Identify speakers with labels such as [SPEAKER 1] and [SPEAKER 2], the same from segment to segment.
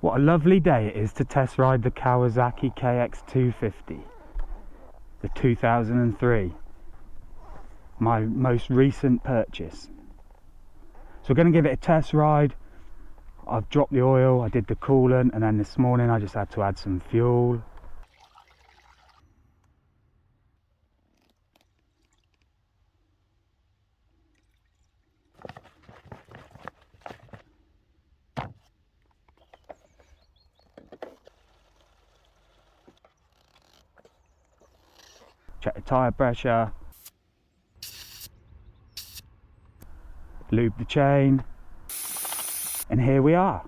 [SPEAKER 1] What a lovely day it is to test ride the Kawasaki KX 250, the 2003, my most recent purchase. So we're going to give it a test ride. I've dropped the oil, I did the coolant, and then this morning I just had to add some fuel. Check the tyre pressure, lube the chain, and here we are.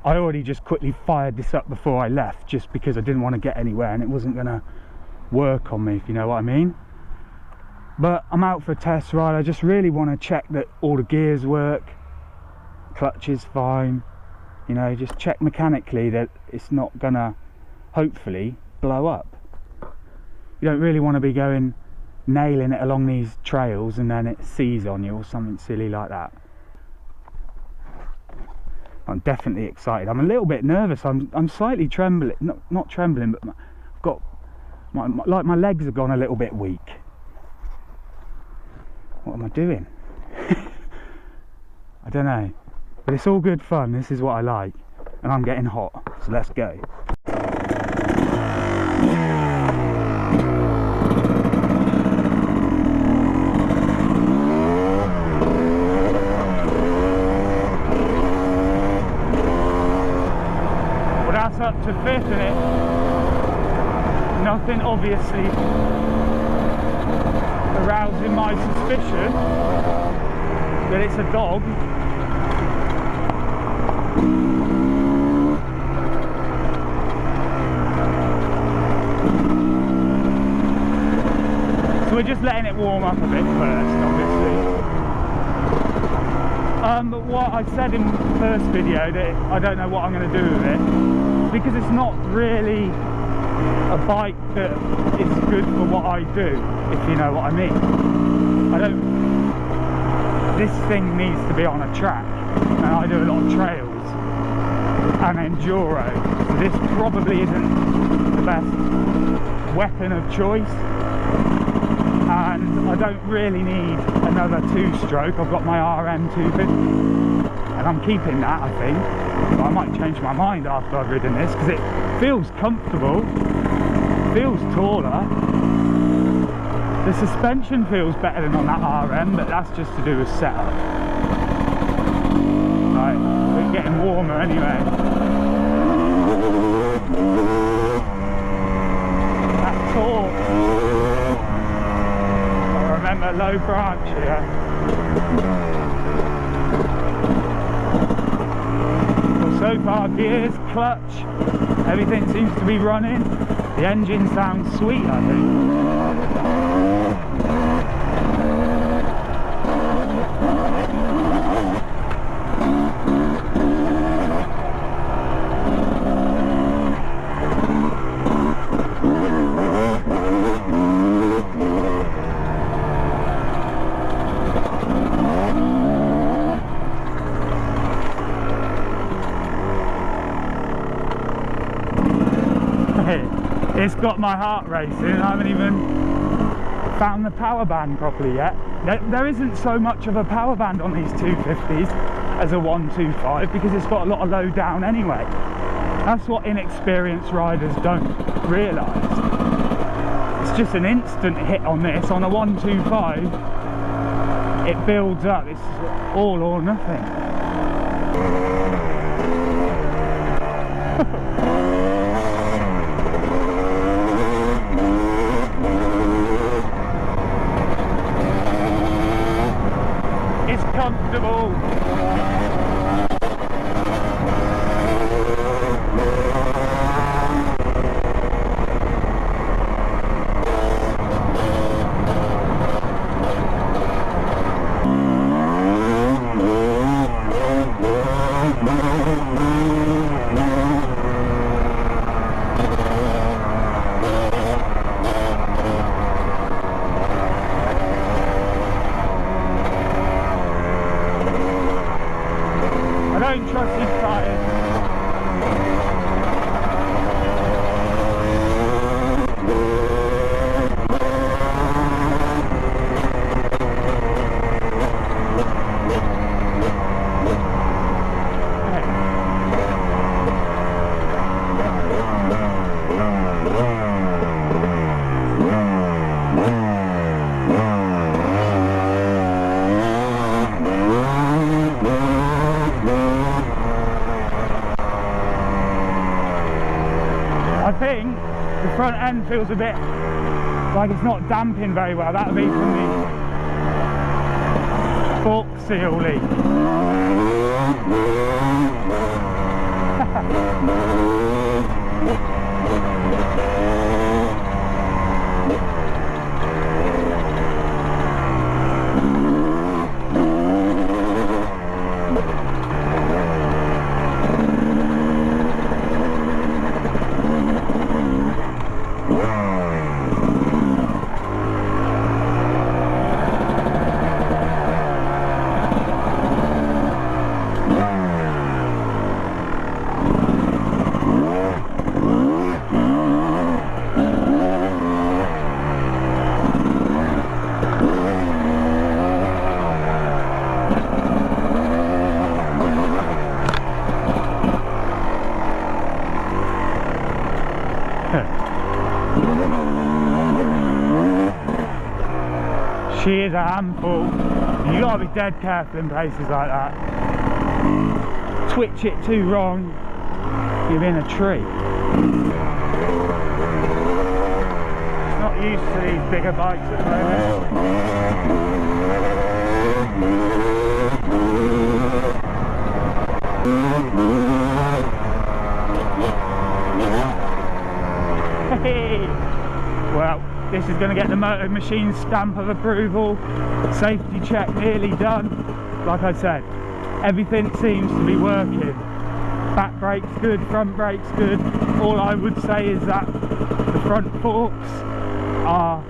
[SPEAKER 1] I already just quickly fired this up before I left, just because I didn't want to get anywhere and it wasn't going to work on me, if you know what I mean. But I'm out for a test ride. I just really want to check that all the gears work, clutch is fine, you know, just check mechanically that it's not gonna hopefully blow up. You don't really want to be going nailing it along these trails and then it seizes on you or something silly like that. I'm definitely excited. I'm a little bit nervous. I'm slightly trembling, not trembling, but I've got my legs have gone a little bit weak. What am I doing? I don't know. But it's all good fun, this is what I like, and I'm getting hot, so let's go. Well, that's up to fifth, isn't it? Nothing obviously arousing my suspicion that it's a dog. So we're just letting it warm up a bit first, obviously. But what I said in the first video, that I don't know what I'm going to do with it, because it's not really a bike that is good for what I do, if you know what I mean. This thing needs to be on a track, and I do a lot of trails and enduro, so this probably isn't the best weapon of choice, and I don't really need another two-stroke. I've got my RM 250 and I'm keeping that, I think, but I might change my mind after I've ridden this, because it feels comfortable, feels taller. The suspension feels better than on that RM, but that's just to do with setup. Right, we're getting warmer anyway. That torque. I remember low branch here. Well, so far, gears, clutch, everything seems to be running. The engine sounds sweet, I think. It's got my heart racing. I haven't even found the power band properly yet. There isn't so much of a power band on these 250s as a 125, because it's got a lot of low down anyway. That's what inexperienced riders don't realise. It's just an instant hit on this. On a 125, it builds up. It's all or nothing. Comfortable. think the front end feels a bit like it's not damping very well. That would be from the fork seal leak. She is a handful. You gotta be dead careful in places like that. Twitch it too wrong, you're in a tree. It's not used to these bigger bikes at the moment. Hey! Well, this is going to get the Moto Machine stamp of approval. Safety check nearly done. Like I said, everything seems to be working. Back brake's good, front brake's good. All I would say is that the front forks are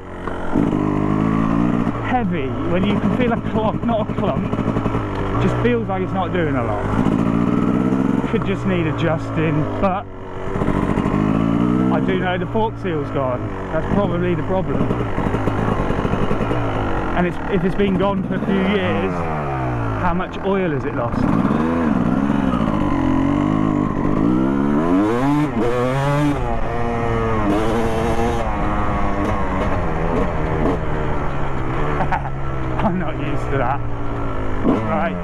[SPEAKER 1] heavy. When you can feel a clunk, not a clump, it just feels like it's not doing a lot. Could just need adjusting, but I do know the fork seal's gone. That's probably the problem. And if it's been gone for a few years, how much oil has it lost? I'm not used to that. Right.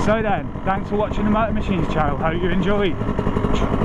[SPEAKER 1] So then, thanks for watching the Moto Machines channel. Hope you enjoyed.